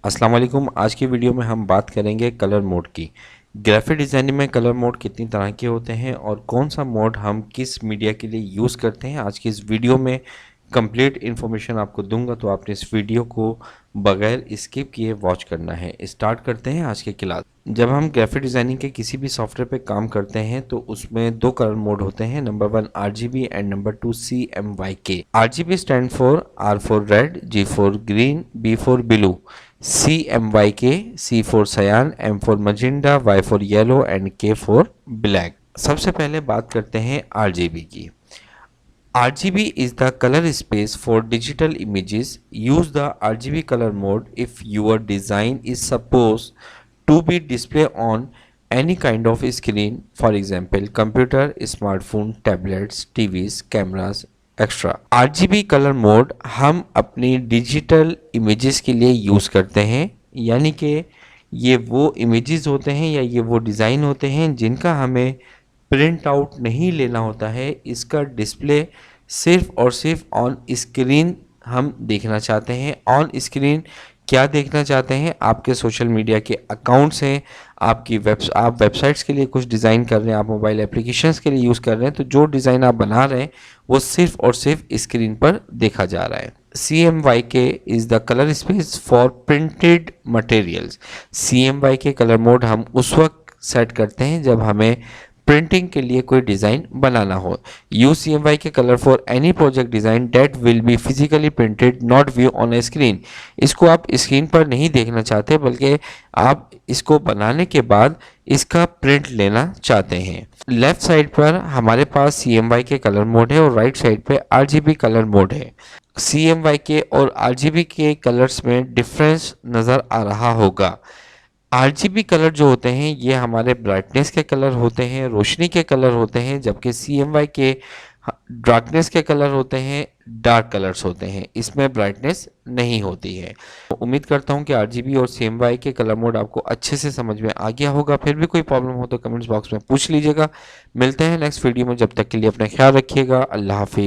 अस्सलाम वालेकुम। आज की वीडियो में हम बात करेंगे कलर मोड की। ग्राफिक डिज़ाइनिंग में कलर मोड कितनी तरह के होते हैं और कौन सा मोड हम किस मीडिया के लिए यूज़ करते हैं, आज की इस वीडियो में कंप्लीट इन्फॉर्मेशन आपको दूंगा, तो आपने इस वीडियो को बगैर स्किप किए वॉच करना है। स्टार्ट करते हैं आज के क्लास। जब हम ग्राफिक डिज़ाइनिंग के किसी भी सॉफ्टवेयर पे काम करते हैं तो उसमें दो कलर मोड होते हैं, number 1 RGB and number 2 CMYK। RGB stand for R for red, G for green, B for blue, CMYK, C for cyan, M for magenta, Y for yellow and K for black. सबसे पहले बात करते हैं RGB की। RGB is the color space for digital images. Use the RGB color mode if your design is supposed to be displayed on any kind of screen, for example computer, smartphone, tablets, TVs, cameras, extra. RGB colour mode हम अपनी digital images के लिए use करते हैं, यानी कि ये वो इमेजेस होते हैं या ये वो डिज़ाइन होते हैं जिनका हमें प्रिंट आउट नहीं लेना होता है, इसका डिस्प्ले सिर्फ और सिर्फ ऑन स्क्रीन हम देखना चाहते हैं। ऑन स्क्रीन क्या देखना चाहते हैं? आपके सोशल मीडिया के अकाउंट्स हैं, आप वेबसाइट्स के लिए कुछ डिज़ाइन कर रहे हैं, आप मोबाइल एप्लीकेशंस के लिए यूज़ कर रहे हैं, तो जो डिज़ाइन आप बना रहे हैं वो सिर्फ और सिर्फ स्क्रीन पर देखा जा रहा है। CMYK is the colour space for printed materials. CMYK colour mode हम उस वक्त सेट करते हैं जब हमें प्रिंटिंग के लिए कोई डिज़ाइन बनाना हो। Use CMYK colour for any project design that will be physically printed not view on a screen. इसको आप स्क्रीन पर नहीं देखना चाहते, बल्कि आप इसको बनाने के बाद इसका प्रिंट लेना चाहते हैं। लेफ्ट साइड पर हमारे पास CMYK कलर मोड है और राइट साइड पे RGB कलर मोड है। CMYK और RGB के कलर्स में डिफरेंस नज़र आ रहा होगा। RGB कलर जो होते हैं ये हमारे ब्राइटनेस के कलर होते हैं, रोशनी के कलर होते हैं, जबकि CMYK डार्कनेस के कलर होते हैं, डार्क कलर्स होते हैं, इसमें ब्राइटनेस नहीं होती है। तो उम्मीद करता हूँ कि RGB और CMYK कलर मोड आपको अच्छे से समझ में आ गया होगा। फिर भी कोई प्रॉब्लम हो तो कमेंट्स बॉक्स में पूछ लीजिएगा। मिलते हैं नेक्स्ट वीडियो में, जब तक के लिए अपना ख्याल रखिएगा। अल्लाह हाफिज़।